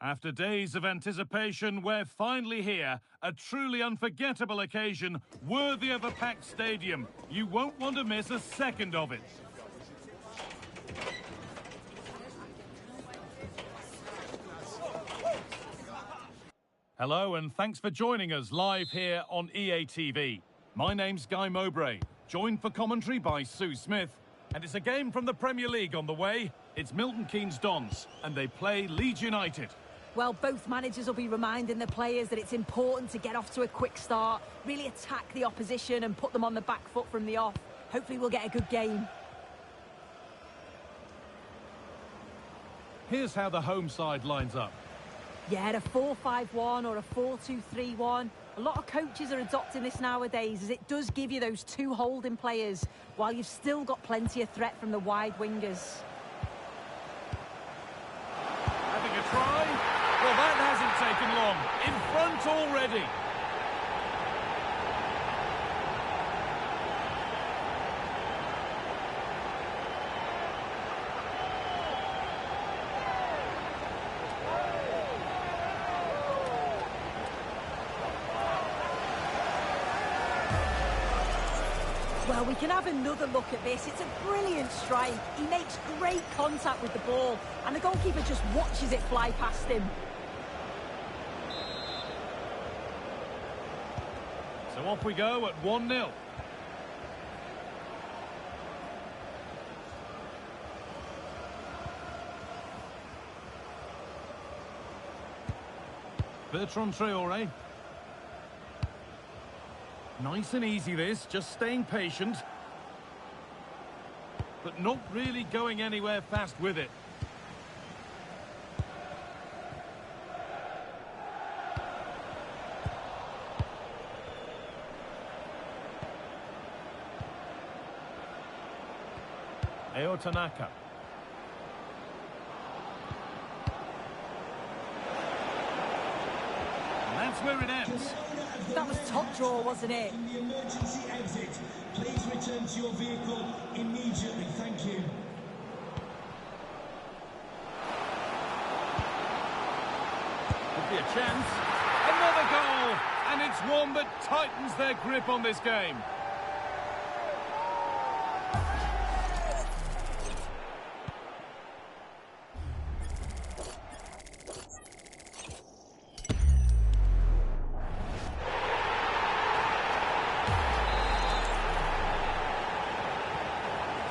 After days of anticipation, we're finally here. A truly unforgettable occasion, worthy of a packed stadium. You won't want to miss a second of it. Hello and thanks for joining us live here on EA TV. My name's Guy Mowbray, joined for commentary by Sue Smith. And it's a game from the Premier League on the way. It's Milton Keynes Dons, and they play Leeds United. Well, both managers will be reminding the players that it's important to get off to a quick start, really attack the opposition and put them on the back foot from the off. Hopefully we'll get a good game. Here's how the home side lines up. Yeah, a 4-5-1 or a 4-2-3-1. A lot of coaches are adopting this nowadays as it does give you those two holding players while you've still got plenty of threat from the wide wingers. Having a try? Well, that hasn't taken long. In front already. Well, we can have another look at this. It's a brilliant strike. He makes great contact with the ball, and the goalkeeper just watches it fly past him. So off we go at 1-0. Bertrand Traoré. Nice and easy this, just staying patient. But not really going anywhere fast with it. Tanaka. And that's where it ends. That was top draw, wasn't it? In the emergency exit, please return to your vehicle immediately. Thank you. Could be a chance. Another goal! And it's one that tightens their grip on this game.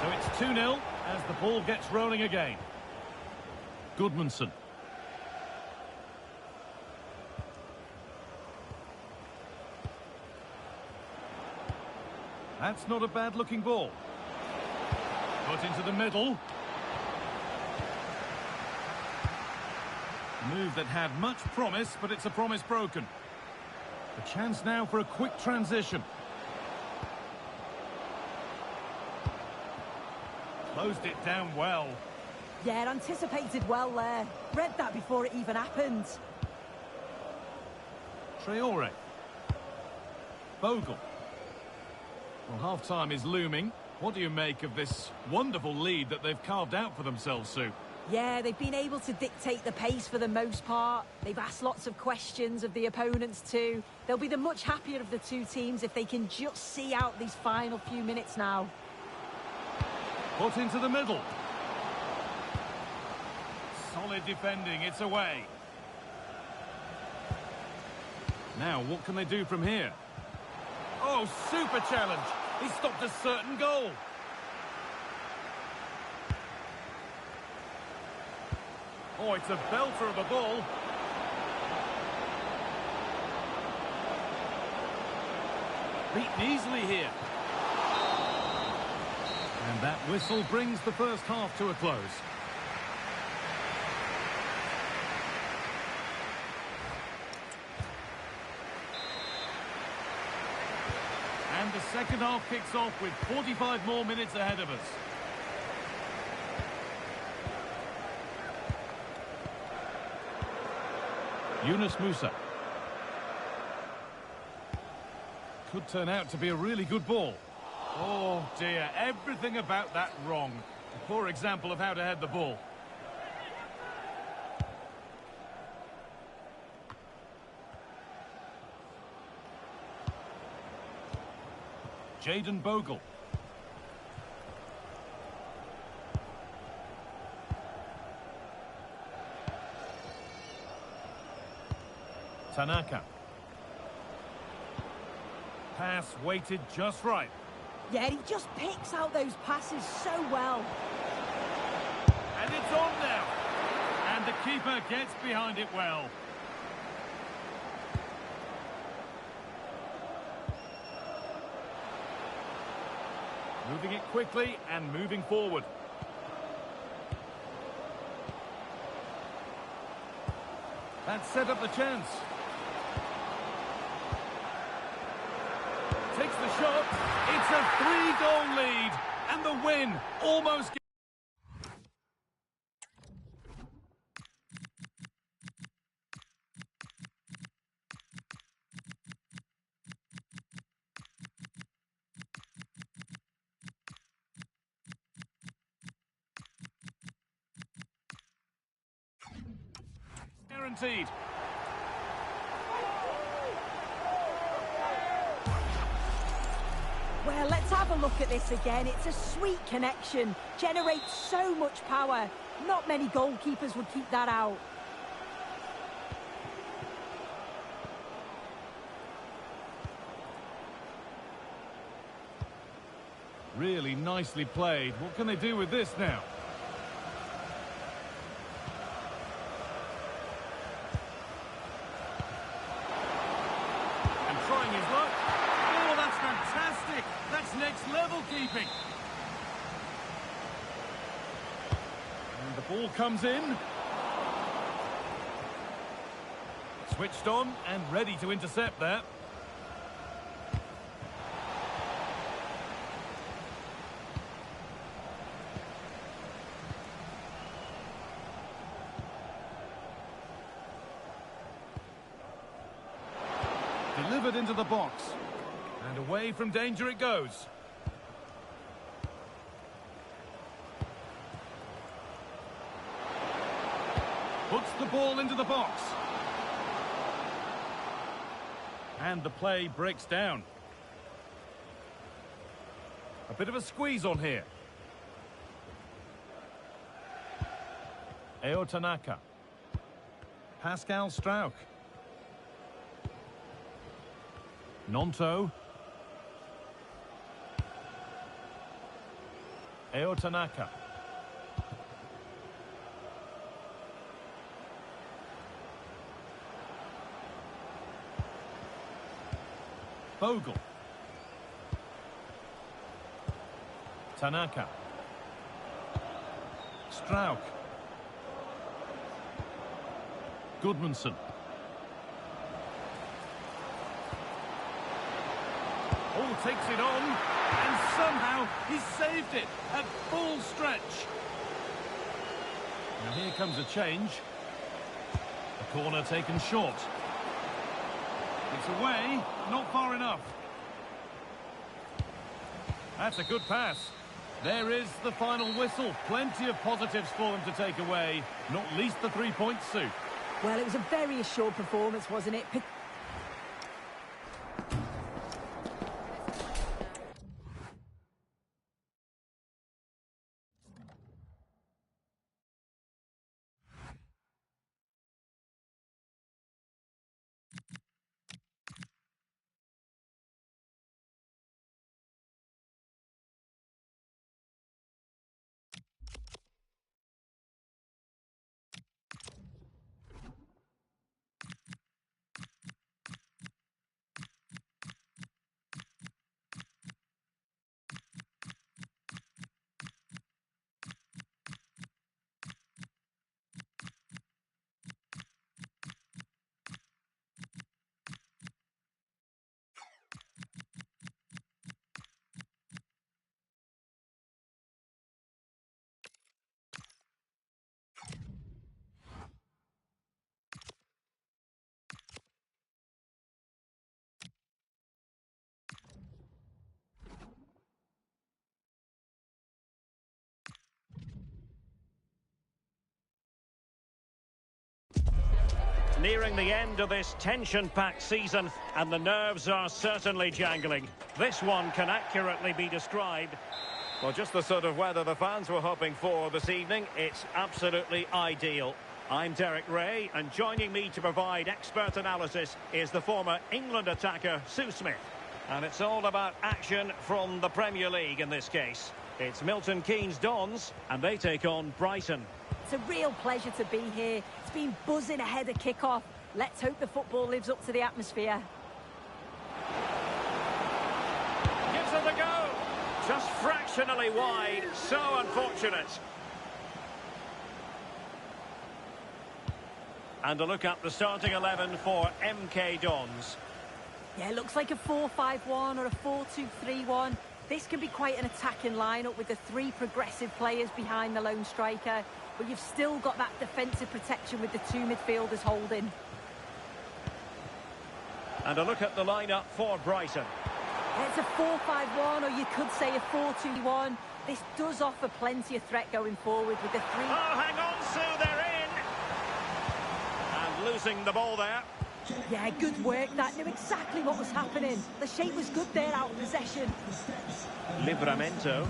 So it's 2-0 as the ball gets rolling again. Goodmanson. That's not a bad-looking ball. Put into the middle. A move that had much promise, but it's a promise broken. A chance now for a quick transition. Closed it down well. Yeah, anticipated well there. Read that before it even happened. Traoré. Bogle. Well, half-time is looming. What do you make of this wonderful lead that they've carved out for themselves, Sue? Yeah, they've been able to dictate the pace for the most part. They've asked lots of questions of the opponents too. They'll be the much happier of the two teams if they can just see out these final few minutes now. Put into the middle. Solid defending, it's away. Now, what can they do from here? Oh, super challenge. He stopped a certain goal. Oh, it's a belter of a ball. Beaten easily here. And that whistle brings the first half to a close. And the second half kicks off with 45 more minutes ahead of us. Yunus Musa. Could turn out to be a really good ball. Oh dear, everything about that wrong. A poor example of how to head the ball. Jaden Bogle. Tanaka. Pass weighted just right. Yeah, he just picks out those passes so well. And it's on now. And the keeper gets behind it well. Moving it quickly and moving forward. That set up the chance. Takes the shot. It's a 3-goal lead. And the win almost... guaranteed. Well, let's have a look at this again. It's a sweet connection. Generates so much power. Not many goalkeepers would keep that out. Really nicely played. What can they do with this now? And trying his luck. Oh, that's fantastic. That's next level keeping. And the ball comes in. Switched on and ready to intercept there. Delivered into the box. And away from danger it goes. Puts the ball into the box. And the play breaks down. A bit of a squeeze on here. Eo Tanaka. Pascal Strauch. Nonto. Eo Tanaka. Bogle. Tanaka. Strauch. Goodmanson. Oh, takes it on, and somehow he saved it at full stretch. Now here comes a change. The corner taken short. It's away, not far enough. That's a good pass. There is the final whistle. Plenty of positives for them to take away, not least the 3 points, Sue. Well, it was a very assured performance, wasn't it? Nearing the end of this tension-packed season, and the nerves are certainly jangling. This one can accurately be described. Well, just the sort of weather the fans were hoping for this evening. It's absolutely ideal. I'm Derek Ray, and joining me to provide expert analysis is the former England attacker, Sue Smith. And it's all about action from the Premier League in this case. It's Milton Keynes Dons, and they take on Brighton. It's a real pleasure to be here. It's been buzzing ahead of kick-off. Let's hope the football lives up to the atmosphere. Gives it a go. Just fractionally wide. So unfortunate. And a look at the starting 11 for MK Dons. Yeah, it looks like a 4-5-1 or a 4-2-3-1. This can be quite an attacking lineup with the three progressive players behind the lone striker, but you've still got that defensive protection with the two midfielders holding. And a look at the lineup for Brighton. It's a 4-5-1, or you could say a 4-2-1. This does offer plenty of threat going forward with the three... Oh, hang on, Sue, they're in! And losing the ball there. Yeah, good work. That knew exactly what was happening. The shape was good there out of possession. Livramento.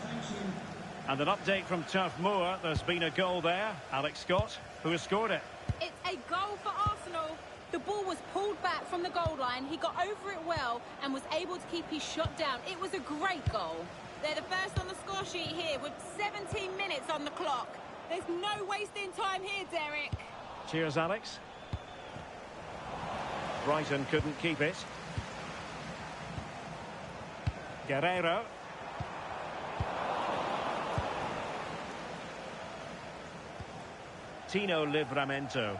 And an update from Turf Moor. There's been a goal there. Alex Scott, who has scored it. It's a goal for Arsenal. The ball was pulled back from the goal line. He got over it well and was able to keep his shot down. It was a great goal. They're the first on the score sheet here with 17 minutes on the clock. There's no wasting time here, Derek. Cheers, Alex. Brighton couldn't keep it. Guerreiro. Tino Livramento.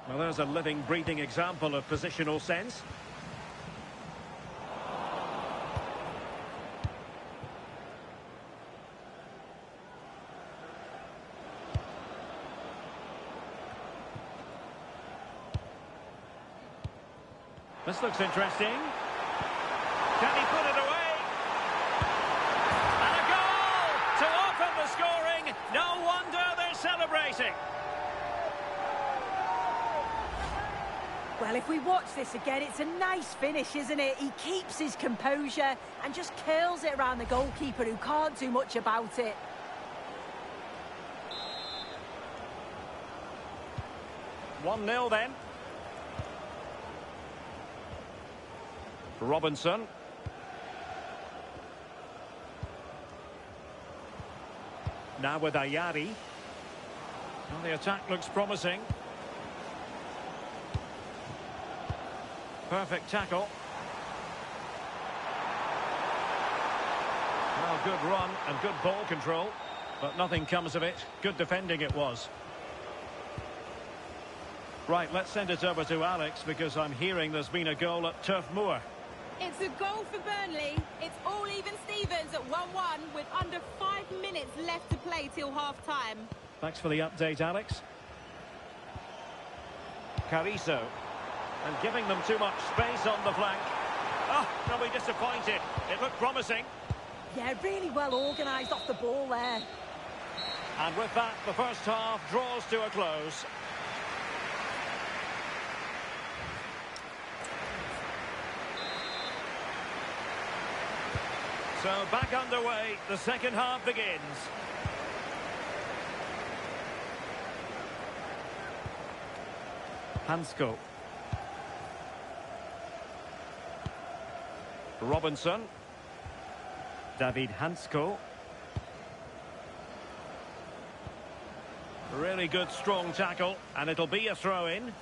Well, there's a living, breathing example of positional sense. This looks interesting. Can he put it away? And a goal to open the scoring. No wonder they're celebrating. Well, if we watch this again, it's a nice finish, isn't it? He keeps his composure and just curls it around the goalkeeper, who can't do much about it. One 0 then. Robinson. Now with Ayari. Well, the attack looks promising. Perfect tackle. Well, good run and good ball control, but nothing comes of it. Good defending it was. Right, let's send it over to Alex, because I'm hearing there's been a goal at Turf Moor. It's a goal for Burnley. It's all even Stevens at 1-1 with under 5 minutes left to play till half-time. Thanks for the update, Alex. Carrizo. And giving them too much space on the flank. Oh, they'll be disappointed. It looked promising. Yeah, really well organised off the ball there. And with that, the first half draws to a close. So back underway, the second half begins. Hansko. Robinson. David Hansko. Really good strong tackle, and it'll be a throw-in.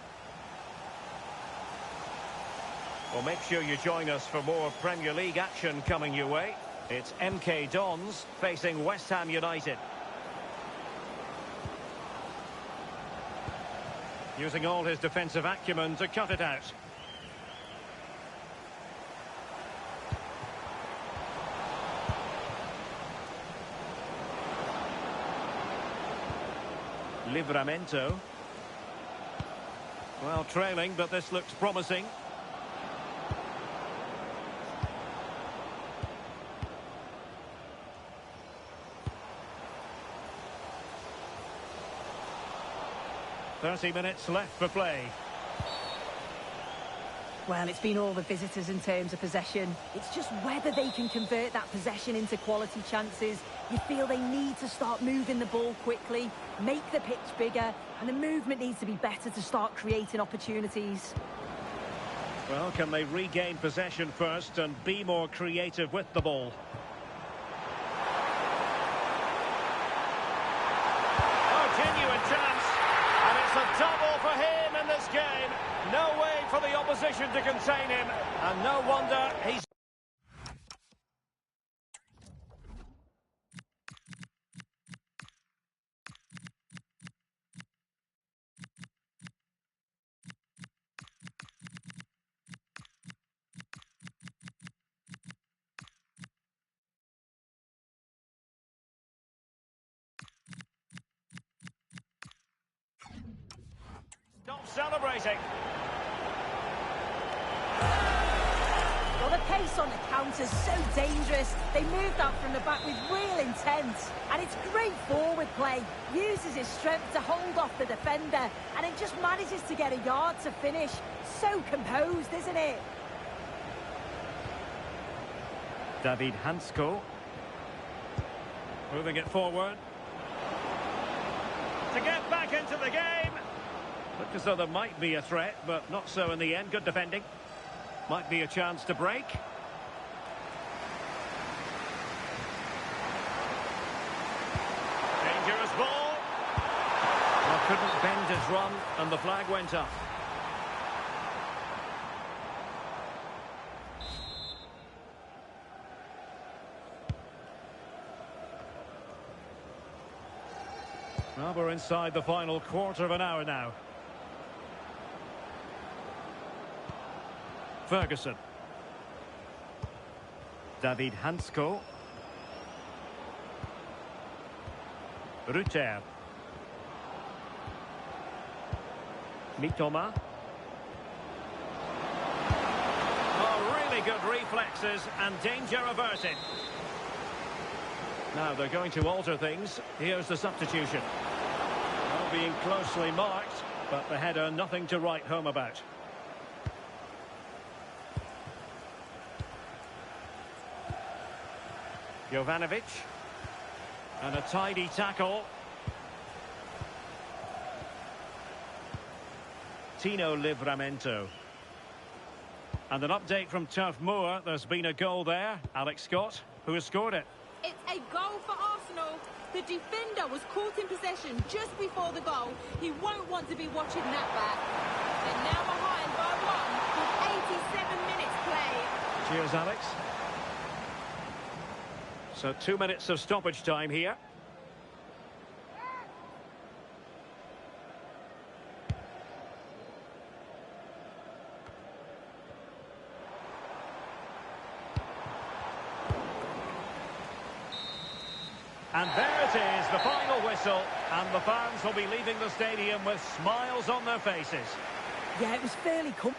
Well, make sure you join us for more Premier League action coming your way. It's MK Dons facing West Ham United. Using all his defensive acumen to cut it out. Livramento. Well, trailing, but this looks promising. 30 minutes left for play. Well, it's been all the visitors in terms of possession. It's just whether they can convert that possession into quality chances. You feel they need to start moving the ball quickly, make the pitch bigger, and the movement needs to be better to start creating opportunities. Well, can they regain possession first and be more creative with the ball? Oh, genuine chance. And it's a double for him in this game. No way for the opposition to contain him. And no wonder he's... Stop celebrating. Well, the pace on the counter's so dangerous. They moved out from the back with real intent. And it's great forward play. Uses his strength to hold off the defender. And it just manages to get a yard to finish. So composed, isn't it? David Hansko. Moving it forward. To get back into the game. Looked as though there might be a threat, but not so in the end. Good defending. Might be a chance to break. Dangerous ball. Well, couldn't bend his run, and the flag went up. Well, we're inside the final quarter of an hour now. Ferguson. David Hansko. Rutter. Mitoma. Oh, really good reflexes and danger averted. Now they're going to alter things. Here's the substitution. Well, being closely marked, but the header nothing to write home about. Jovanovic. And a tidy tackle. Tino Livramento. And an update from Turf Moor. There's been a goal there. Alex Scott, who has scored it. It's a goal for Arsenal. The defender was caught in possession just before the goal. He won't want to be watching that back. They're now behind by 1 with 87 minutes play. Cheers, Alex. So 2 minutes of stoppage time here. And there it is, the final whistle, and the fans will be leaving the stadium with smiles on their faces. Yeah, it was fairly comfortable.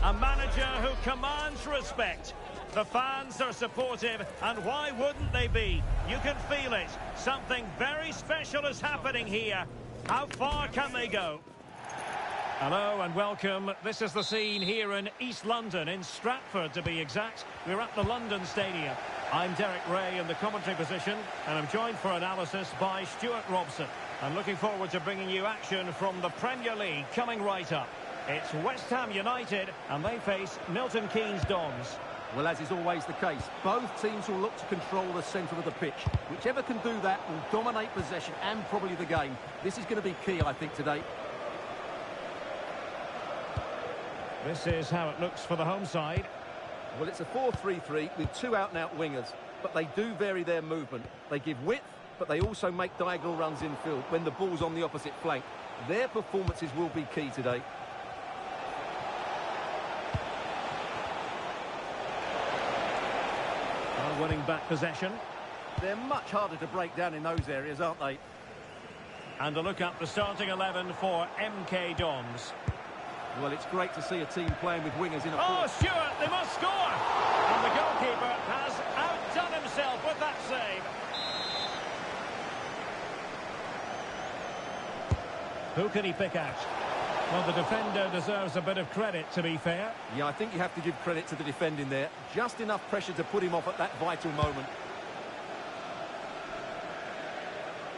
A manager who commands respect. The fans are supportive, and why wouldn't they be? You can feel it. Something very special is happening here. How far can they go? Hello and welcome. This is the scene here in East London, in Stratford to be exact. We're at the London Stadium. I'm Derek Ray in the commentary position, and I'm joined for analysis by Stuart Robson. I'm looking forward to bringing you action from the Premier League coming right up. It's West Ham United, and they face Milton Keynes Dons. Well, as is always the case, both teams will look to control the centre of the pitch. Whichever can do that will dominate possession and probably the game. This is going to be key, I think, today. This is how it looks for the home side. Well, it's a 4-3-3 with two out-and-out wingers, but they do vary their movement. They give width, but they also make diagonal runs infield when the ball's on the opposite flank. Their performances will be key today. Winning back possession. They're much harder to break down in those areas, aren't they? And a look at the starting 11 for MK Dons. Well, it's great to see a team playing with wingers in a... Oh, Stuart, they must score! And the goalkeeper has outdone himself with that save. Who can he pick out? Well, the defender deserves a bit of credit, to be fair. Yeah, I think you have to give credit to the defending there. Just enough pressure to put him off at that vital moment.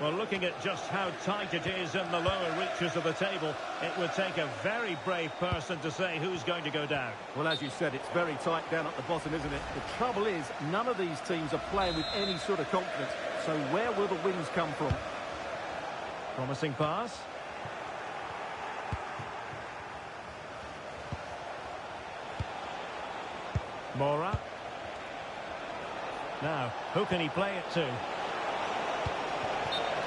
Well, looking at just how tight it is in the lower reaches of the table, it would take a very brave person to say who's going to go down. Well, as you said, it's very tight down at the bottom, isn't it? The trouble is, none of these teams are playing with any sort of confidence. So where will the wins come from? Promising pass. Mora. Now, who can he play it to?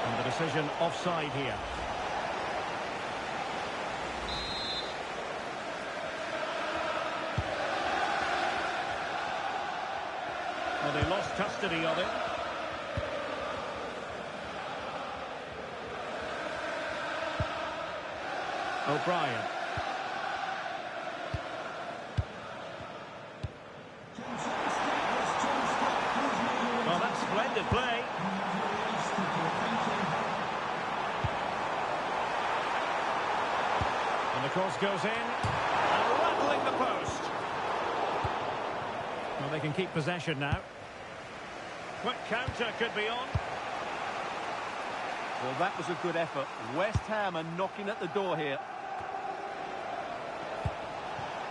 And the decision offside here. Well, they lost custody of it. O'Brien. Well, that's splendid play. And the cross goes in, and rattling the post. Well, they can keep possession now. Quick counter could be on. Well, that was a good effort. West Ham are knocking at the door here.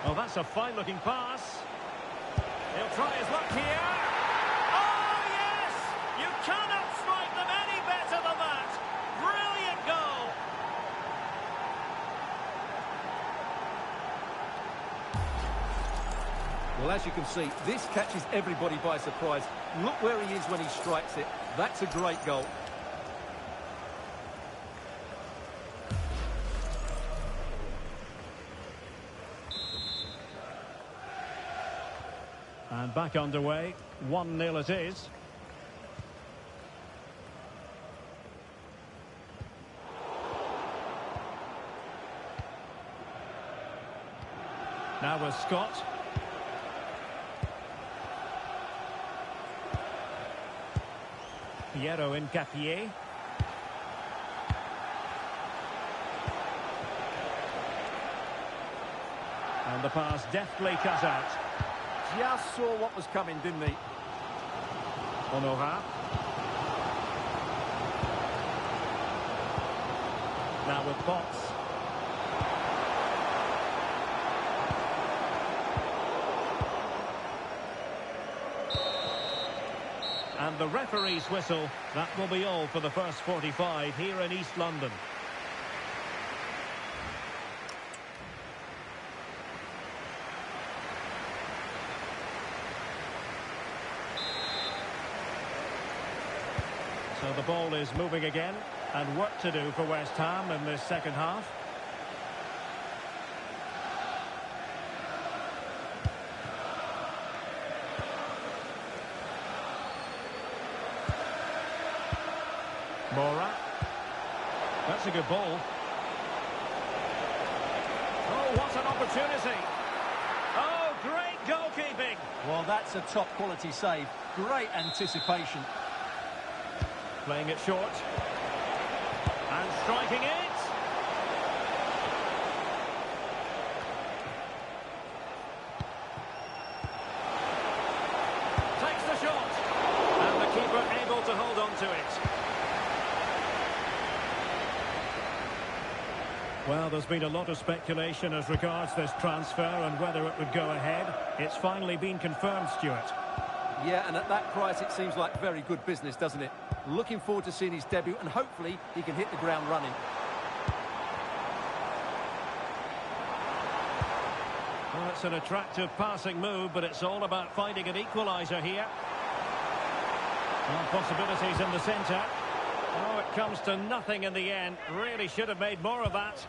Well, that's a fine-looking pass. He'll try his luck here. Oh, yes! You cannot strike them any better than that. Brilliant goal. Well, as you can see, this catches everybody by surprise. Look where he is when he strikes it. That's a great goal. And back underway. 1-0 it is. Now with Scott. Piero Incapié. And the pass deftly cut out. Just saw what was coming, didn't he? Honora. Now with Potts. And the referee's whistle. That will be all for the first 45 here in East London. So the ball is moving again, and work to do for West Ham in this second half. Mora. That's a good ball. Oh, what an opportunity. Oh, great goalkeeping. Well, that's a top quality save. Great anticipation. Playing it short. And striking it. Well, there's been a lot of speculation as regards this transfer and whether it would go ahead. It's finally been confirmed, Stuart. Yeah, and at that price, it seems like very good business, doesn't it? Looking forward to seeing his debut, and hopefully he can hit the ground running. Well, it's an attractive passing move, but it's all about finding an equaliser here. Well, possibilities in the centre. Oh, it comes to nothing in the end. Really should have made more of that.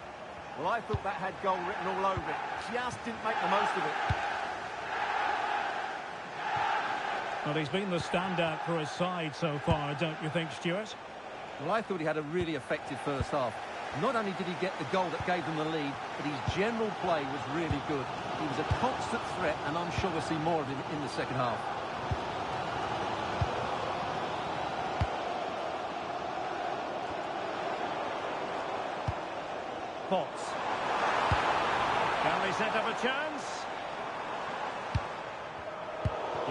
Well, I thought that had goal written all over it. Just didn't make the most of it. Well, he's been the standout for his side so far, don't you think, Stuart? Well, I thought he had a really effective first half. Not only did he get the goal that gave them the lead, but his general play was really good. He was a constant threat, and I'm sure we'll see more of him in the second half. Potts. Can they set up a chance?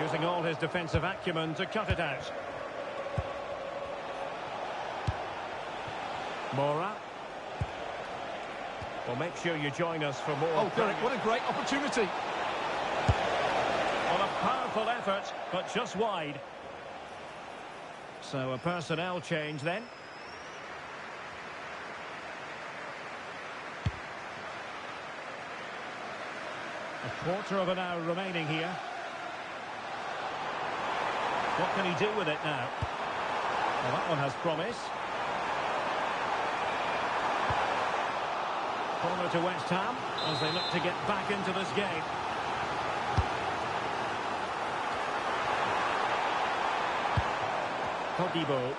Using all his defensive acumen to cut it out. Mora. Well, make sure you join us for more. Oh, Derek, what a great opportunity. Well, a powerful effort, but just wide. So a personnel change then. A quarter of an hour remaining here. What can he do with it now? Well, that one has promise. Corner to West Ham as they look to get back into this game. Todibo.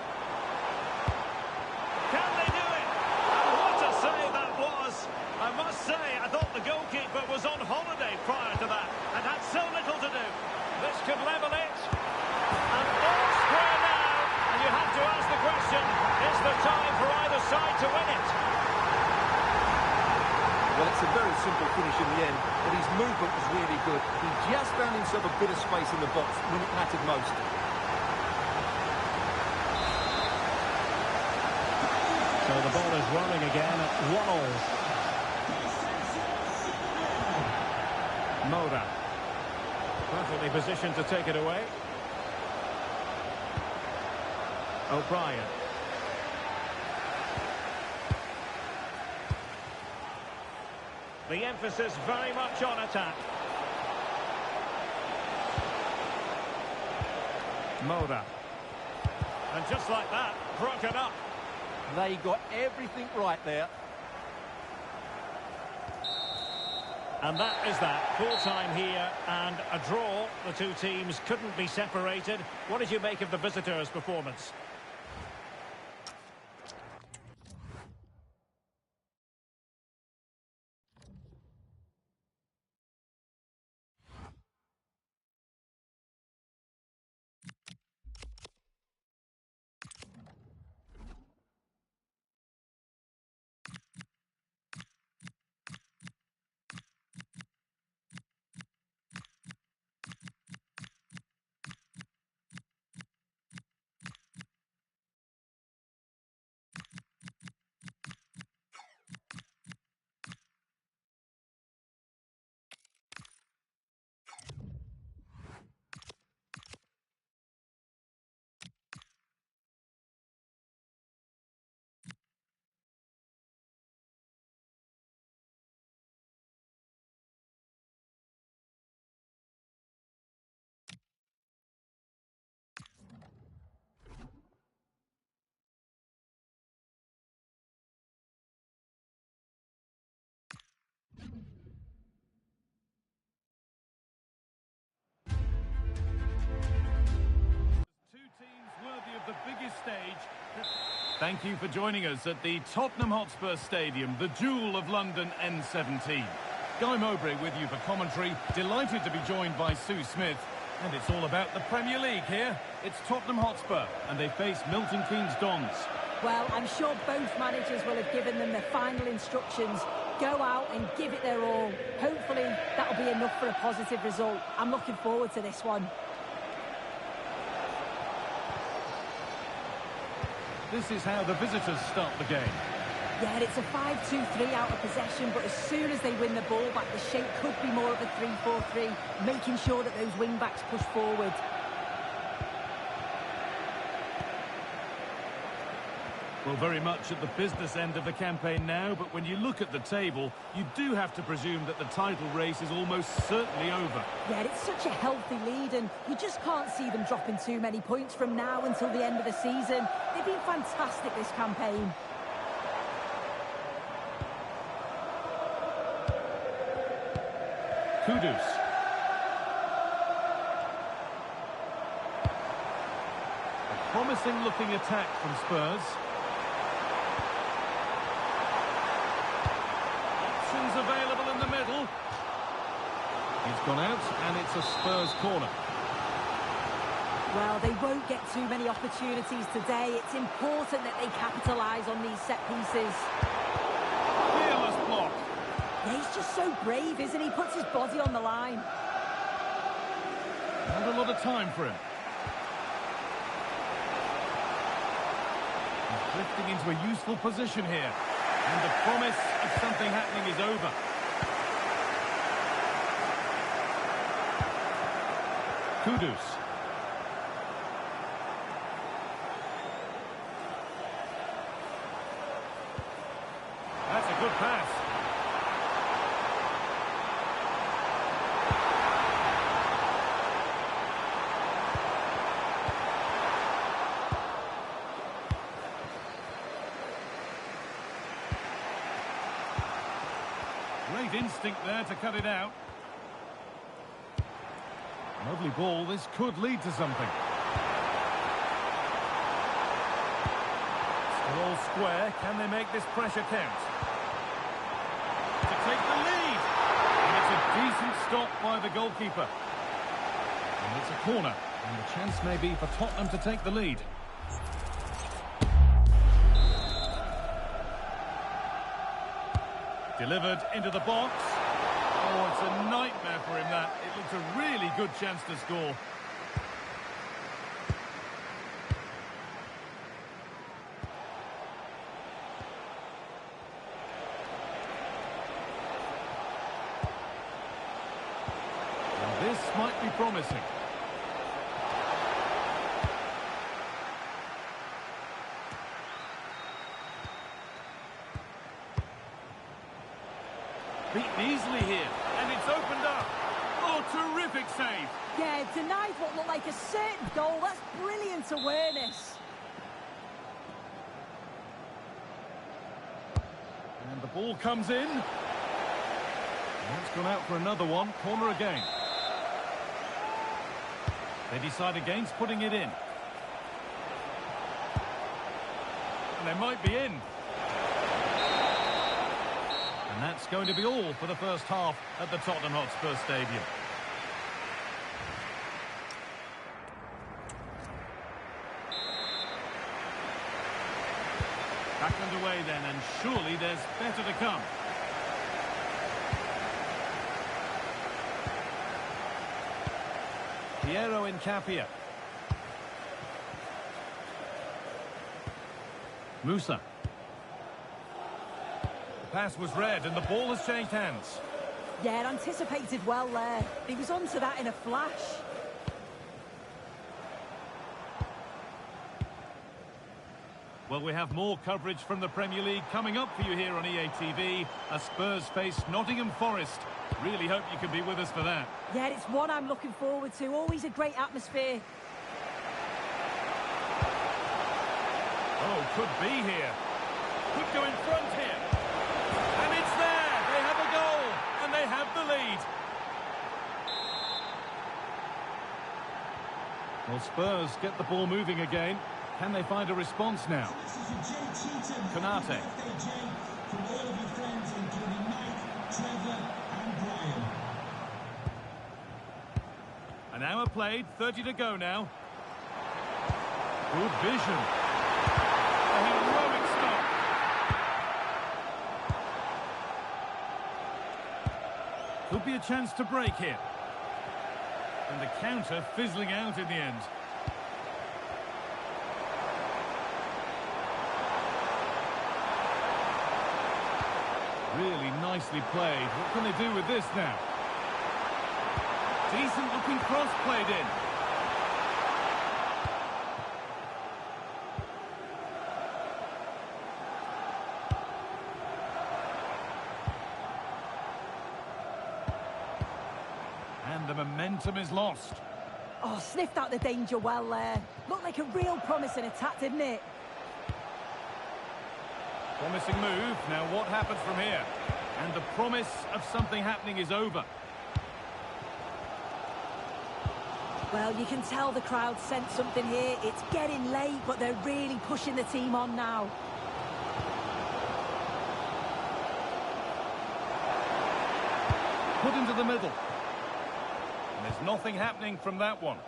Can they do it? And what a save that was! I must say, I thought the goalkeeper was on holiday prior to that and had so little to do. This could level it. And all square now. And you have to ask the question, is there time for either side to win it? Well, it's a very simple finish in the end, but his movement was really good. He just found himself a bit of space in the box when it mattered most. So the ball is rolling again at 1-1. Mora. Perfectly positioned to take it away. O'Brien. The emphasis very much on attack. Mora. And just like that, broken up. They got everything right there. And that is that. Full time here and a draw. The two teams couldn't be separated. What did you make of the visitors' performance? The biggest stage. Thank you for joining us at the Tottenham Hotspur Stadium, the jewel of London N17. Guy Mowbray with you for commentary. Delighted to be joined by Sue Smith. And it's all about the Premier League here. It's Tottenham Hotspur, and they face Milton Keynes Dons. Well, I'm sure both managers will have given them their final instructions. Go out and give it their all. Hopefully, that'll be enough for a positive result. I'm looking forward to this one. This is how the visitors start the game. Yeah, it's a 5-2-3 out of possession, but as soon as they win the ball back, the shape could be more of a 3-4-3, making sure that those wing-backs push forward. Well, very much at the business end of the campaign now, but when you look at the table, you do have to presume that the title race is almost certainly over. Yeah, it's such a healthy lead, and you just can't see them dropping too many points from now until the end of the season. They've been fantastic this campaign. Kudus. A promising-looking attack from Spurs. Options available in the middle. He's gone out, and it's a Spurs corner. Well, they won't get too many opportunities today. It's important that they capitalise on these set pieces. Fearless block. Yeah, he's just so brave, isn't he? Puts his body on the line. Not a lot of time for him. He's drifting into a useful position here. And the promise of something happening is over. Kudus. That's a good pass. Great instinct there to cut it out. Lovely ball. This could lead to something. Still all square. Can they make this pressure count? To take the lead. And it's a decent stop by the goalkeeper. And it's a corner. And the chance may be for Tottenham to take the lead. Delivered into the box. Oh, it's a nightmare for him, that. It looks a really good chance to score. Well, this might be promising. Beaten easily here, and it's opened up. Oh, terrific save. Yeah, denied what looked like a certain goal. That's brilliant awareness. And the ball comes in. And it's gone out for another one. Corner again. They decide against putting it in. And they might be in. And that's going to be all for the first half at the Tottenham Hotspur Stadium. Back underway then, and surely there's better to come. Piero Incapia. Musa. Pass was read and the ball has changed hands. Yeah, anticipated well there. He was onto that in a flash. Well, we have more coverage from the Premier League coming up for you here on EA TV as Spurs face Nottingham Forest. Really hope you can be with us for that. Yeah, it's one I'm looking forward to. Always a great atmosphere. Oh, could be here. Could go in front here. And it's there. They have a goal. And they have the lead. Well, Spurs get the ball moving again. Can they find a response now? Konate. An hour played, 30 to go now. Good vision. A heroic stop. Could be a chance to break here. And the counter fizzling out in the end. Really nicely played. What can they do with this now? Decent looking cross played in. And the momentum is lost. Oh, sniffed out the danger well there. Looked like a real promising attack, didn't it? Promising move. Now what happens from here? And the promise of something happening is over. Well, you can tell the crowd sense something here. It's getting late, but they're really pushing the team on now. Put into the middle. And there's nothing happening from that one.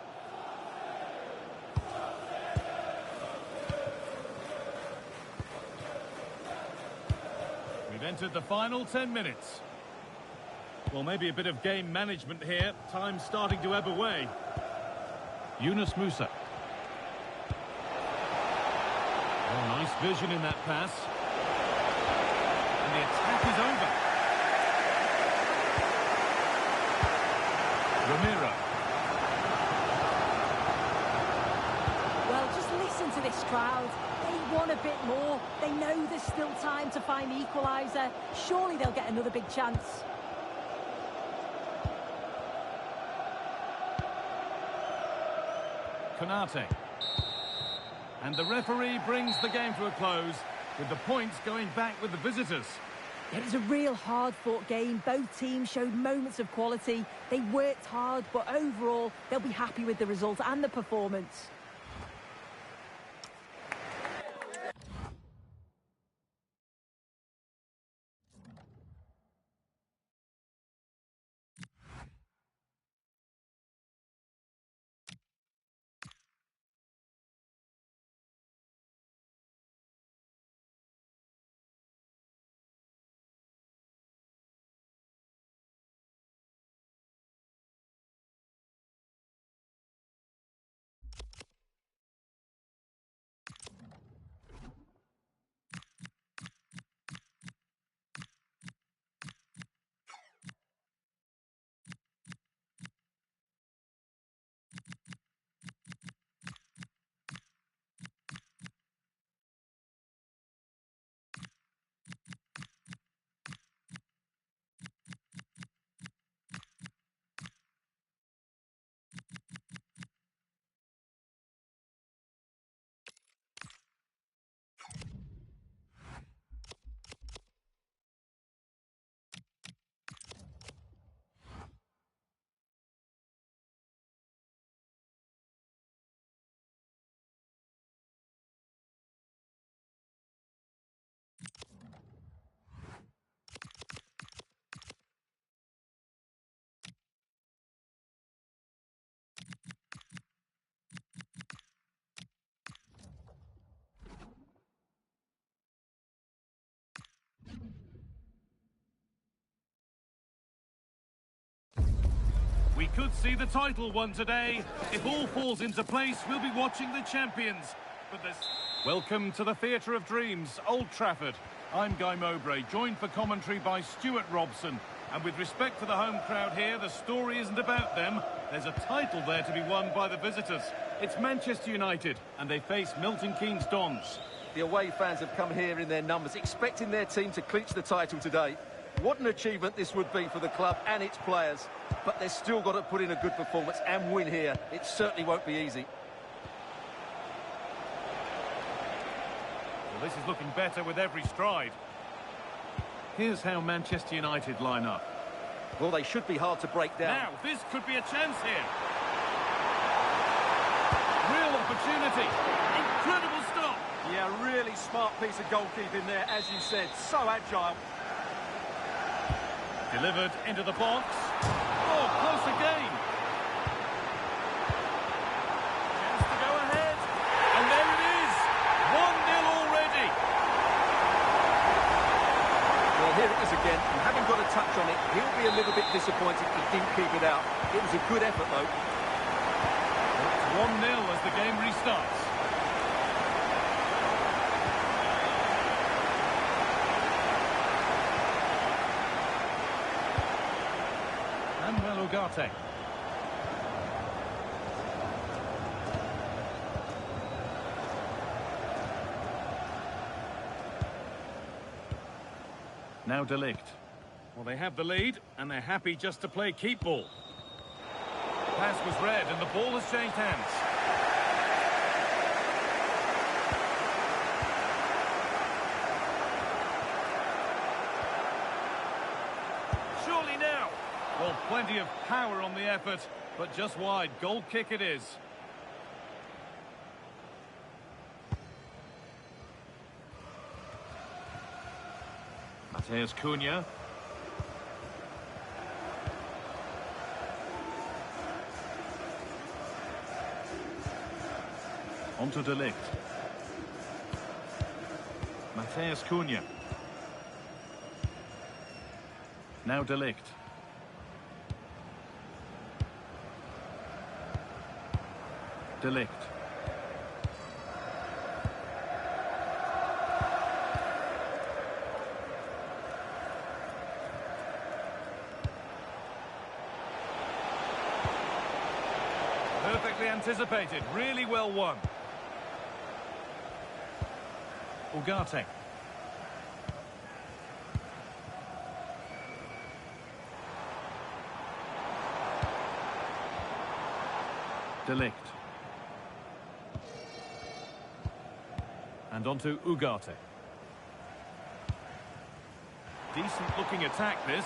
We've entered the final 10 minutes. Well, maybe a bit of game management here. Time's starting to ebb away. Yunus Musa. Oh, nice vision in that pass. And the attack is over. Ramiro. Well, just listen to this crowd. They want a bit more. They know there's still time to find the equaliser. Surely they'll get another big chance. Konate. And the referee brings the game to a close, with the points going back with the visitors. It was a real hard-fought game. Both teams showed moments of quality. They worked hard, but overall, they'll be happy with the result and the performance. We could see the title won today. If all falls into place, we'll be watching the champions. But there's... Welcome to the Theatre of Dreams, Old Trafford. I'm Guy Mowbray, joined for commentary by Stuart Robson. And with respect to the home crowd here, the story isn't about them. There's a title there to be won by the visitors. It's Manchester United, and they face Milton Keynes Dons. The away fans have come here in their numbers, expecting their team to clinch the title today. What an achievement this would be for the club and its players. But they've still got to put in a good performance and win here. It certainly won't be easy. Well, this is looking better with every stride. Here's how Manchester United line up. Well, they should be hard to break down. Now, this could be a chance here. Real opportunity. Incredible stop. Yeah, really smart piece of goalkeeping there, as you said. So agile. Delivered into the box. Oh, close again. Chance to go ahead. And there it is. 1-0 already. Well, here it is again. And having got a touch on it, he'll be a little bit disappointed he didn't keep it out. It was a good effort, though. It's 1-0 as the game restarts. Manuel Ugarte. Now De Ligt. Well, they have the lead, and they're happy just to play keep ball. Pass was read, and the ball has changed hands. Surely now. Well, plenty of power on the effort, but just wide. Goal kick it is. Mateus Cunha. Onto De Ligt. Mateus Cunha. Now De Ligt. De Ligt. Perfectly anticipated, really well won. Ugarte. De Ligt. And onto Ugarte. Decent looking attack this,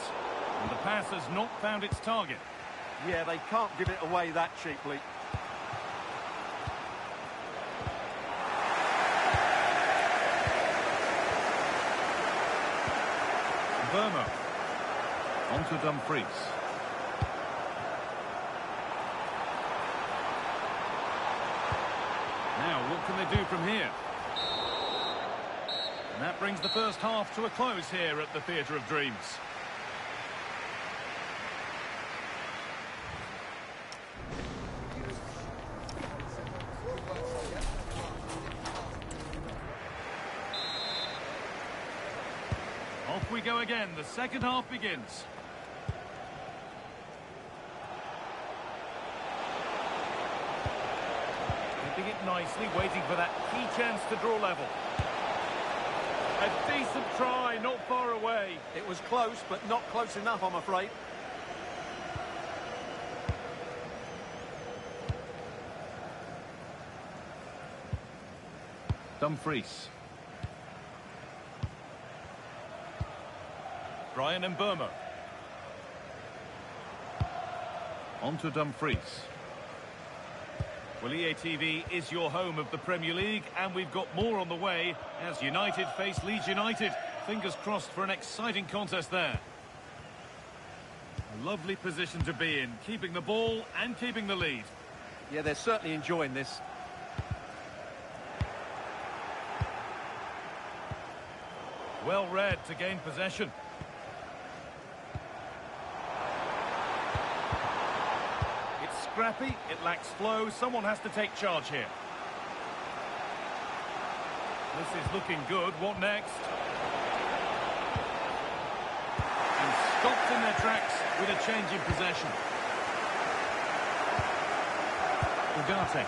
and the pass has not found its target. Yeah, they can't give it away that cheaply. Burma. Onto Dumfries. Now, what can they do from here? And that brings the first half to a close here at the Theatre of Dreams. Off we go again. The second half begins. Keeping it nicely, waiting for that key chance to draw level. A decent try, not far away. It was close, but not close enough, I'm afraid. Dumfries. Brian and Burma. On to Dumfries. Well, EATV is your home of the Premier League, and we've got more on the way as United face Leeds United. Fingers crossed for an exciting contest there. A lovely position to be in, keeping the ball and keeping the lead. Yeah, they're certainly enjoying this. Well read to gain possession. Scrappy, it lacks flow, someone has to take charge here. This is looking good, what next? And stopped in their tracks with a change in possession. Ugarte.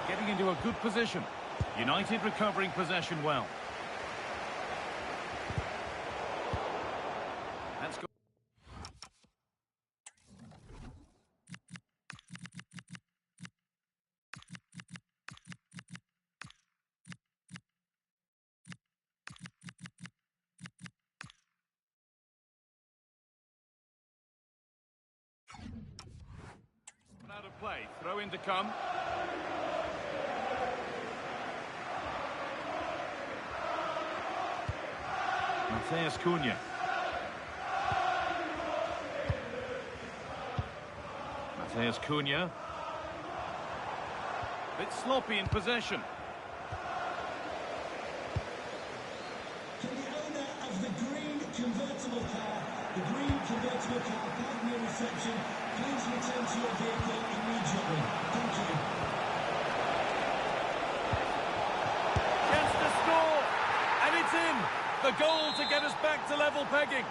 Getting into a good position. United recovering possession well. That's good. Out of play, throw in to come. Mateus Cunha. Mateus Cunha. Bit sloppy in possession. Can the owner of the green convertible car, pardon your reception, please return to your vehicle immediately. Thank you. Chance to score, and it's in. The goal to get us back to level pegging.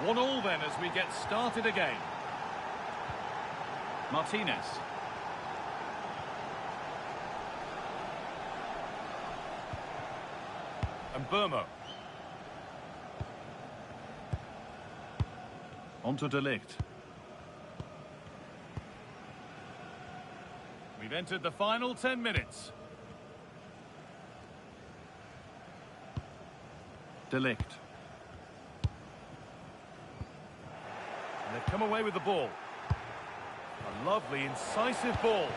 1-1 then as we get started again. Martinez. And Burmo. Onto De Ligt. We've entered the final 10 minutes. De Ligt. And they've come away with the ball. A lovely, incisive ball.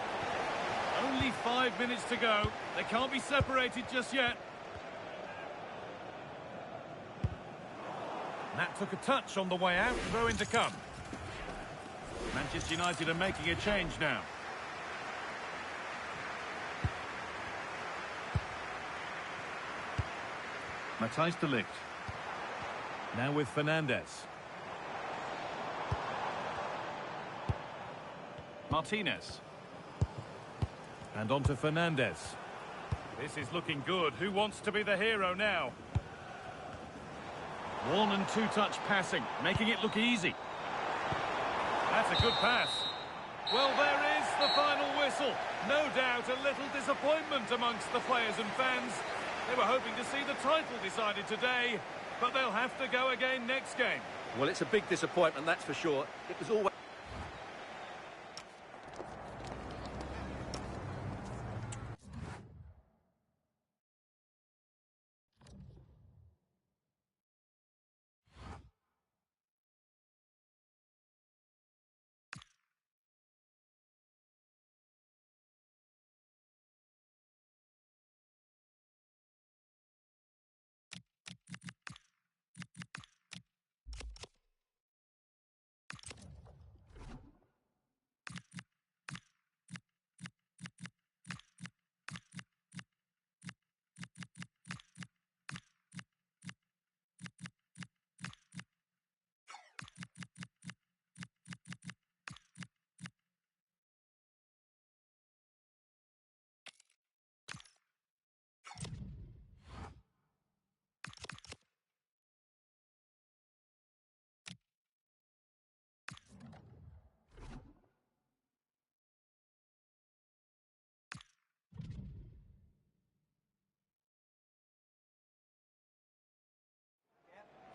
Only 5 minutes to go. They can't be separated just yet. And that took a touch on the way out. Throw in to come. Manchester United are making a change now. Matthijs de Ligt. Now with Fernandes. Martinez. And on to Fernandes. This is looking good. Who wants to be the hero now? 1- and 2-touch passing, making it look easy. That's a good pass. Well, there is the final whistle. No doubt a little disappointment amongst the players and fans. They were hoping to see the title decided today, but they'll have to go again next game. Well, it's a big disappointment, that's for sure. It was always...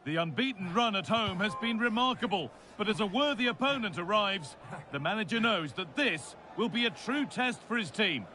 The unbeaten run at home has been remarkable, but as a worthy opponent arrives, the manager knows that this will be a true test for his team.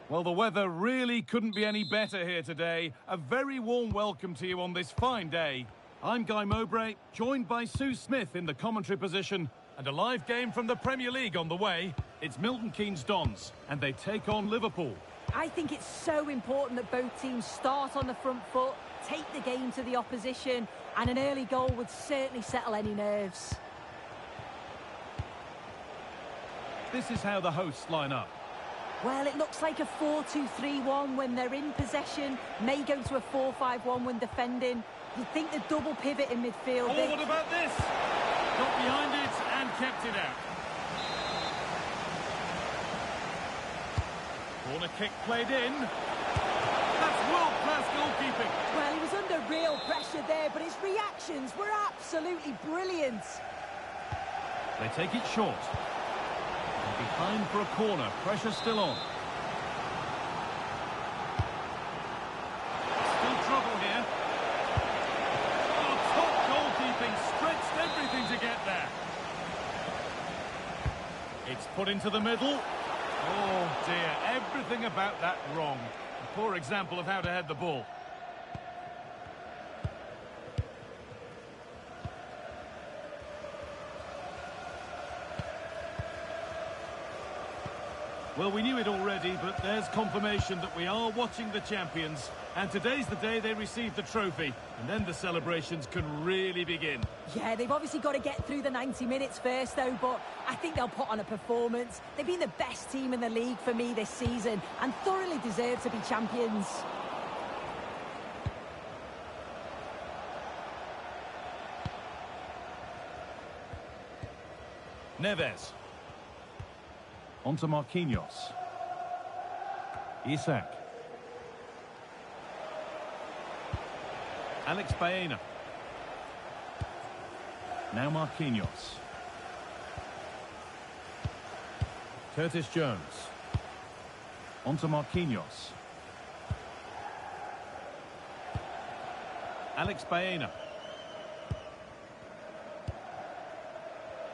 Well, the weather really couldn't be any better here today. A very warm welcome to you on this fine day. I'm Guy Mowbray, joined by Sue Smith in the commentary position, and a live game from the Premier League on the way. It's Milton Keynes Dons, and they take on Liverpool. I think it's so important that both teams start on the front foot, take the game to the opposition, and an early goal would certainly settle any nerves. This is how the hosts line up. Well, it looks like a 4-2-3-1 when they're in possession, may go to a 4-5-1 when defending. You'd think the double pivot in midfield... Oh, what about this? Got behind it and kept it out. Corner kick played in. That's world-class goalkeeping. Well, he was under real pressure there, but his reactions were absolutely brilliant. They take it short. And behind for a corner. Pressure still on. Still trouble here. Oh, top goalkeeping. Stretched everything to get there. It's put into the middle. Oh dear, everything about that wrong. A poor example of how to head the ball. Well, we knew it already, but there's confirmation that we are watching the champions. And today's the day they receive the trophy. And then the celebrations can really begin. Yeah, they've obviously got to get through the 90 minutes first, though, but I think they'll put on a performance. They've been the best team in the league for me this season and thoroughly deserve to be champions. Neves. Onto Marquinhos. Isak. Alex Baena. Now Marquinhos. Curtis Jones. Onto Marquinhos. Alex Baena.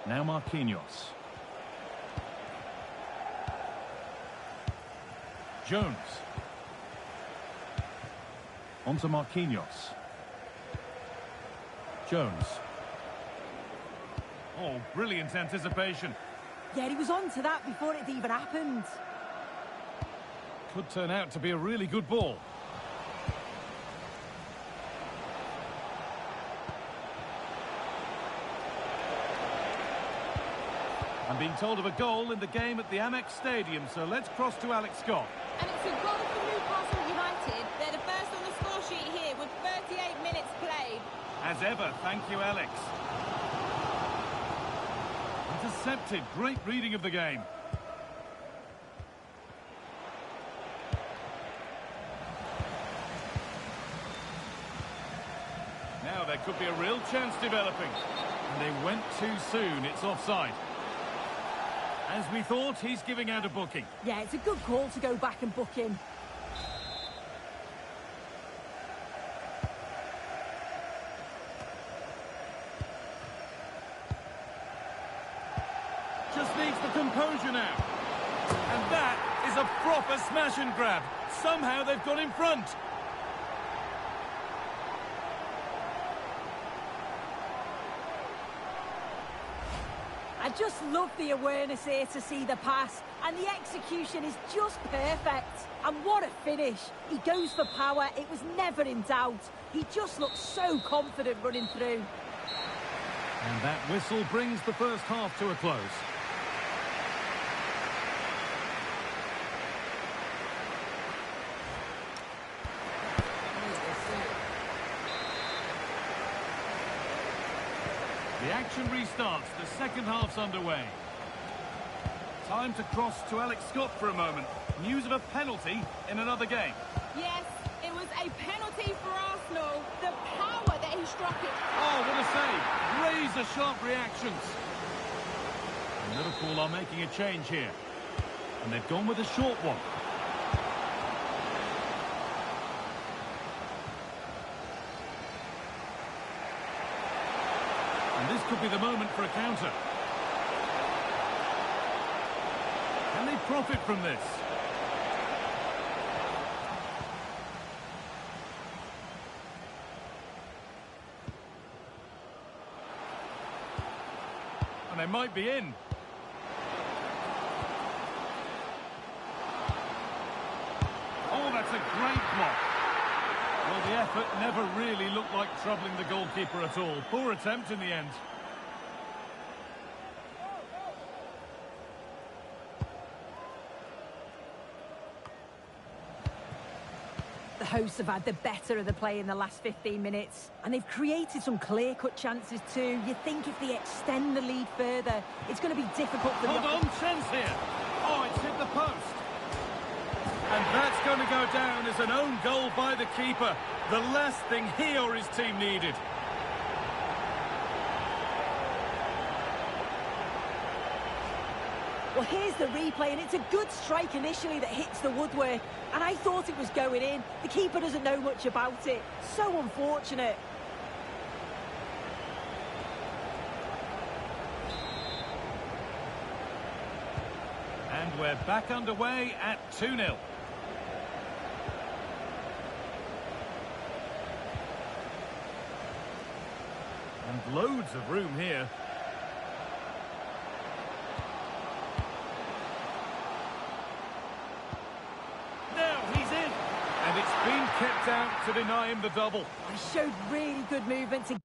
Now Marquinhos. Jones. Onto Marquinhos. Jones. Oh, brilliant anticipation. Yeah, he was on to that before it even happened. Could turn out to be a really good ball. I'm being told of a goal in the game at the Amex Stadium, so let's cross to Alex Scott. And it's a goal for Newcastle United. They're the first on the score sheet here with 38 minutes played. As ever, thank you, Alex. Intercepted, great reading of the game. Now there could be a real chance developing. And they went too soon, it's offside. As we thought, he's giving out a booking. Yeah, it's a good call to go back and book him. Just needs the composure now. And that is a proper smash and grab. Somehow they've got in front. I just love the awareness here to see the pass, and the execution is just perfect. And what a finish. He goes for power, it was never in doubt. He just looks so confident running through. And that whistle brings the first half to a close. The action restarts, the second half's underway. Time to cross to Alex Scott for a moment. News of a penalty in another game. Yes, it was a penalty for Arsenal. The power that he struck it. Oh, what a save. Razor-sharp reactions. And Liverpool are making a change here. And they've gone with a short one. And this could be the moment for a counter. Can they profit from this? And they might be in. Oh, that's a great block. Well, the effort never really looked like troubling the goalkeeper at all. Poor attempt in the end. The hosts have had the better of the play in the last 15 minutes, and they've created some clear-cut chances too. You think if they extend the lead further, it's going to be difficult for Hold on, chance here. Oh, it's hit the post. And that's going to go down as an own goal by the keeper. The last thing he or his team needed. Well, here's the replay, and it's a good strike initially that hits the woodwork, and I thought it was going in. The keeper doesn't know much about it. So unfortunate. And we're back underway at 2-0. And loads of room here. Now he's in. And it's been kept out to deny him the double. He showed really good movement to...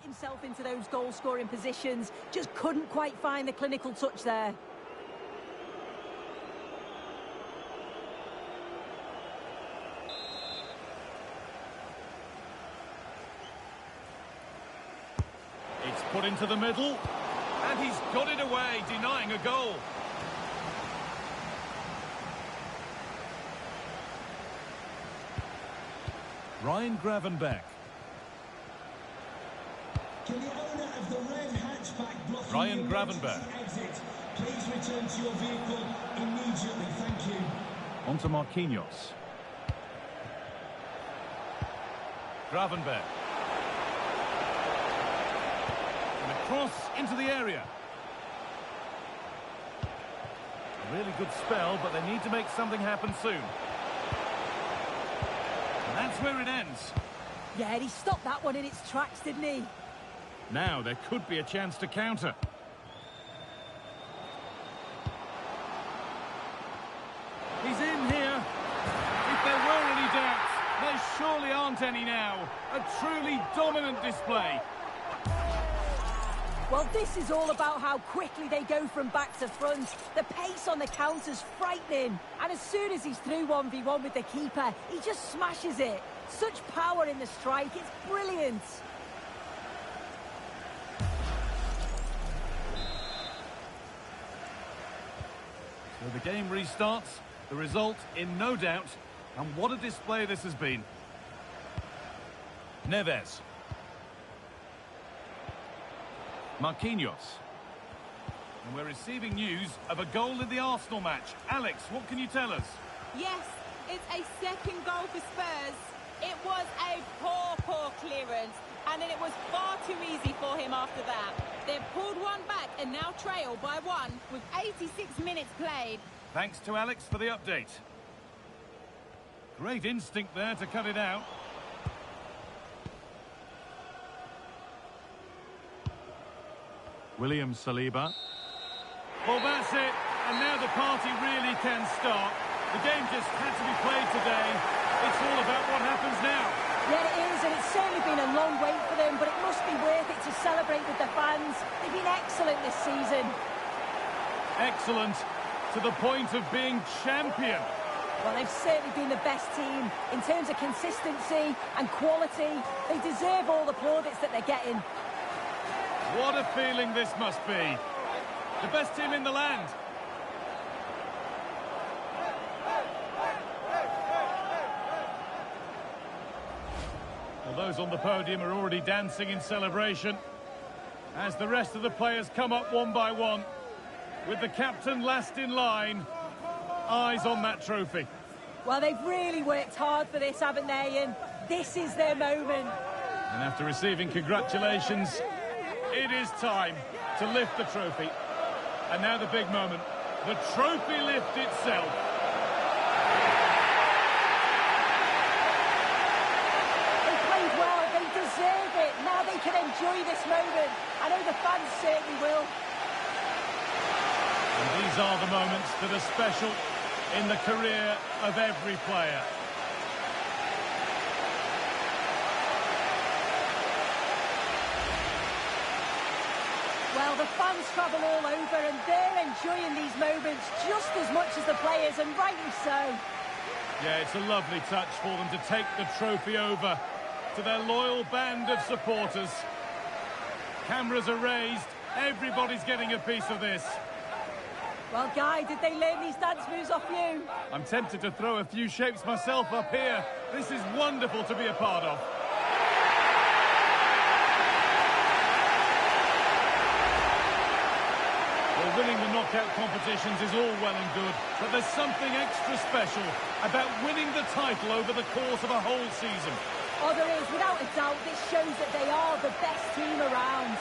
himself into those goal-scoring positions, just couldn't quite find the clinical touch there. put into the middle. And he's got it away, denying a goal. Ryan Gravenberch. Can the owner of the red hatchback blocking Ryan the Gravenberch. emergency exit please return to your vehicle immediately? Thank you. On to Marquinhos. Gravenberch. And a cross into the area. A really good spell, but they need to make something happen soon. And that's where it ends. Yeah, he stopped that one in its tracks, didn't he? Now there could be a chance to counter. He's in here. If there were any doubts, there surely aren't any now. A truly dominant display. Well, this is all about how quickly they go from back to front. The pace on the counter's frightening. And as soon as he's through 1v1 with the keeper, he just smashes it. Such power in the strike, it's brilliant. So the game restarts, the result in no doubt, and what a display this has been. Neves. Marquinhos. And we're receiving news of a goal in the Arsenal match. Alex, what can you tell us? Yes, it's a second goal for Spurs. It was a poor clearance, and then it was far too easy for him after that. They've pulled one back and now trail by one with 86 minutes played. Thanks to Alex for the update. Great instinct there to cut it out. William Saliba. Well, that's it. And now the party really can start. The game just had to be played today. It's all about what happens now. Yeah, it is, and it's certainly been a long wait for them, but it must be worth it to celebrate with the fans. They've been excellent this season. Excellent, to the point of being champion. Well, they've certainly been the best team in terms of consistency and quality. They deserve all the plaudits that they're getting. What a feeling this must be. The best team in the land. Well, those on the podium are already dancing in celebration as the rest of the players come up one by one, with the captain last in line, eyes on that trophy. Well, they've really worked hard for this, haven't they? And this is their moment. And after receiving congratulations, it is time to lift the trophy. And now the big moment, the trophy lift itself. They played well, they deserve it. Now they can enjoy this moment. I know the fans certainly will. And these are the moments that are special in the career of every player. Well, the fans travel all over and they're enjoying these moments just as much as the players, and rightly so. Yeah, it's a lovely touch for them to take the trophy over to their loyal band of supporters. Cameras are raised, everybody's getting a piece of this. Well, Guy, did they learn these dance moves off you? I'm tempted to throw a few shapes myself up here. This is wonderful to be a part of. Well, winning the knockout competitions is all well and good, but there's something extra special about winning the title over the course of a whole season. Oh, there is. Without a doubt, this shows that they are the best team around.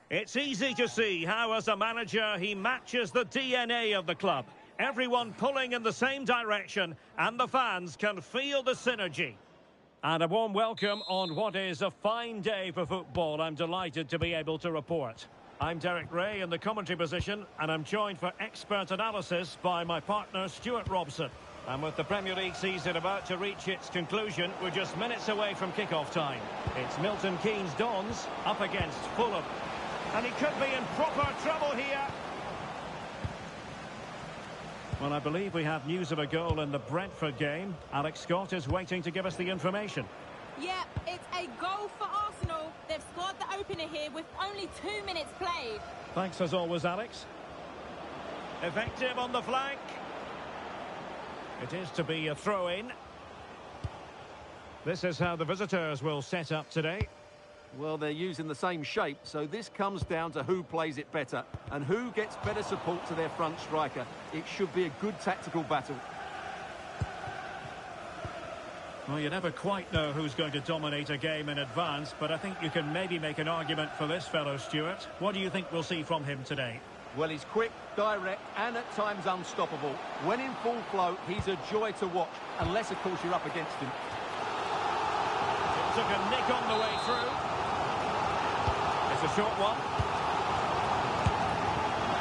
It's easy to see how, as a manager, he matches the DNA of the club. Everyone pulling in the same direction, and the fans can feel the synergy. And a warm welcome on what is a fine day for football. I'm delighted to be able to report. I'm Derek Ray in the commentary position, and I'm joined for expert analysis by my partner Stuart Robson. And with the Premier League season about to reach its conclusion, we're just minutes away from kick-off time. It's Milton Keynes Dons up against Fulham. And he could be in proper trouble here. Well, I believe we have news of a goal in the Brentford game. Alex Scott is waiting to give us the information. Yep, it's a goal for Arsenal. They've scored the opener here with only 2 minutes played. Thanks as always, Alex. Effective on the flank. It is to be a throw-in. This is how the visitors will set up today. Well, they're using the same shape, so this comes down to who plays it better and who gets better support to their front striker. It should be a good tactical battle. Well, you never quite know who's going to dominate a game in advance, but I think you can maybe make an argument for this fellow, Stuart. What do you think we'll see from him today? Well, he's quick, direct, and at times unstoppable. When in full flow, he's a joy to watch, unless, of course, you're up against him. Took a nick on the way through. It's a short one.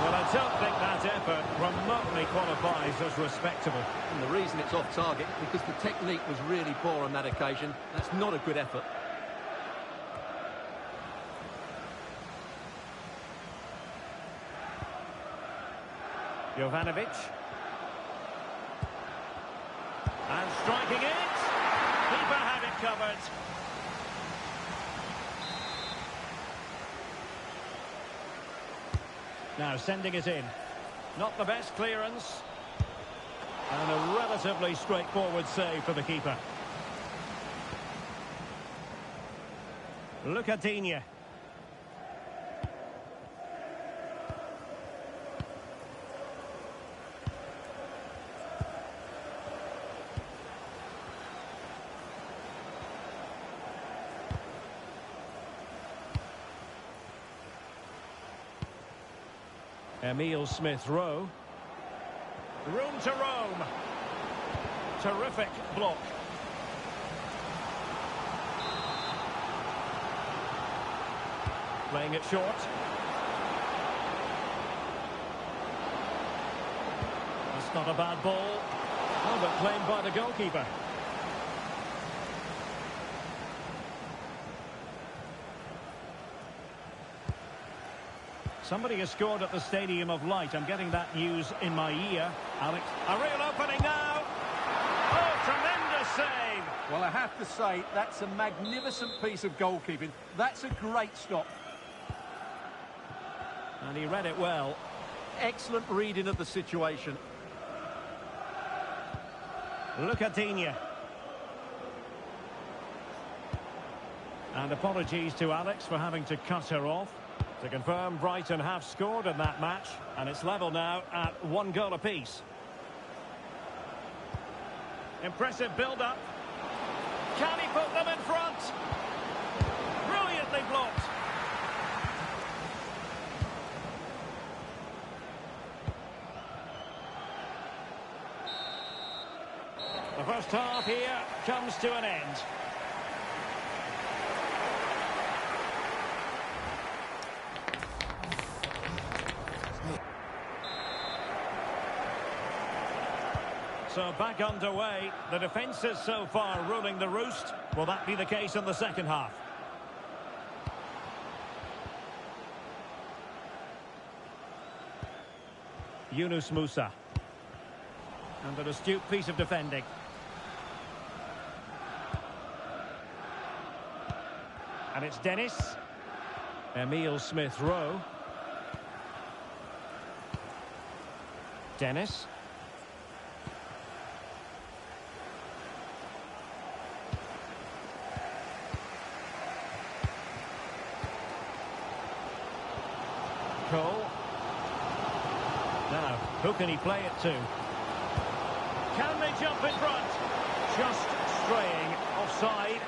Well, I don't think that effort remotely qualifies as respectable. And the reason it's off target, because the technique was really poor on that occasion. That's not a good effort. Jovanovic. And striking it. Keeper had it covered. Now sending it in. Not the best clearance. And a relatively straightforward save for the keeper. Look at Digne. Emile Smith-Rowe. Room to roam. Terrific block. Playing it short. That's not a bad ball. Oh, but claimed by the goalkeeper. Somebody has scored at the Stadium of Light. I'm getting that news in my ear. Alex, a real opening now. Oh, tremendous save. Well, I have to say, that's a magnificent piece of goalkeeping. That's a great stop. And he read it well. Excellent reading of the situation. Look at Digne. And apologies to Alex for having to cut her off. To confirm, Brighton have scored in that match, and it's level now at 1 goal apiece. Impressive build-up. Can he put them in front? Brilliantly blocked. The first half here comes to an end. So back underway. The defence is so far ruling the roost. Will that be the case in the second half? Yunus Musa. And an astute piece of defending. And it's Dennis. Emile Smith-Rowe. Dennis. Cole. Now, who can he play it to? Can they jump in front? Just straying offside.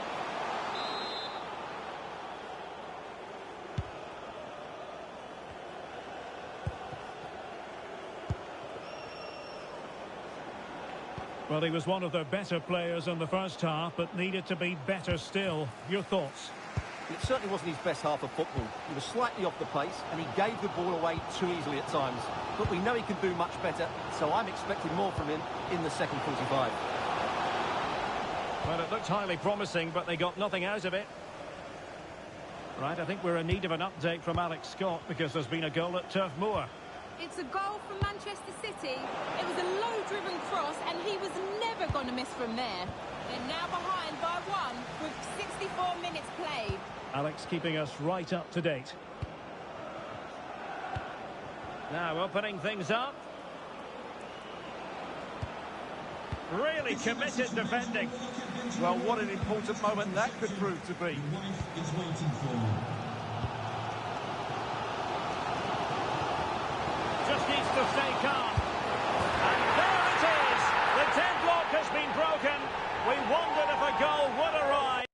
Well, he was one of their better players in the first half, but needed to be better still. Your thoughts? It certainly wasn't his best half of football. He was slightly off the pace, and he gave the ball away too easily at times. But we know he can do much better, so I'm expecting more from him in the second 45. Well, it looked highly promising, but they got nothing out of it. Right, I think we're in need of an update from Alex Scott, because there's been a goal at Turf Moor. It's a goal from Manchester City. It was a low-driven cross, and he was never going to miss from there. They're now behind by 1 with 64 minutes played. Alex keeping us right up to date. Now opening things up. Really committed defending. Well, what an important moment that could prove to be. Your wife is waiting for you. Just needs to stay calm. And there it is. The deadlock has been broken. We wondered if a goal would arrive.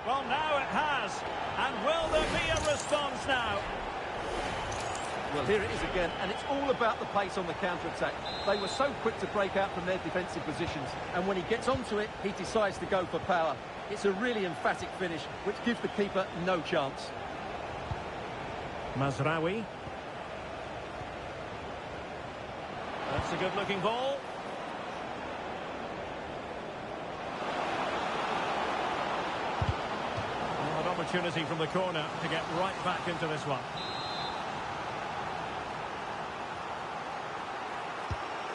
Well, now it has. And will there be a response now? Well, here it is again, and it's all about the pace on the counter-attack. They were so quick to break out from their defensive positions, and when he gets onto it, he decides to go for power. It's a really emphatic finish, which gives the keeper no chance. Mazraoui. That's a good-looking ball. An opportunity from the corner to get right back into this one.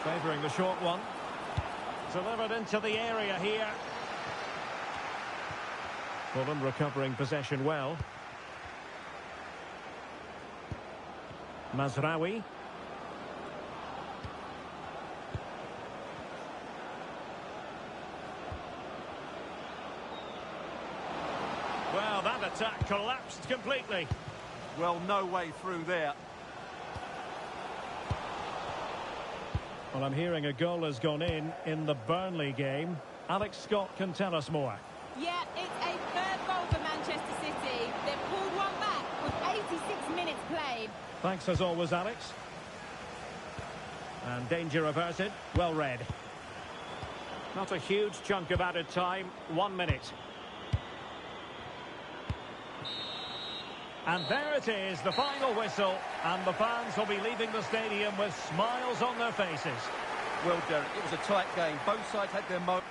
Favouring the short one. Delivered into the area here. Fulham recovering possession well. Mazraoui. Well, that attack collapsed completely. Well, no way through there. Well, I'm hearing a goal has gone in the Burnley game. Alex Scott can tell us more. Yeah, it's a third goal for Manchester City. They've pulled one back with 86 minutes played. Thanks as always, Alex. And danger averted. Well read. Not a huge chunk of added time. 1 minute. And there it is, the final whistle. And the fans will be leaving the stadium with smiles on their faces. Well, Derek, it was a tight game. Both sides had their moments.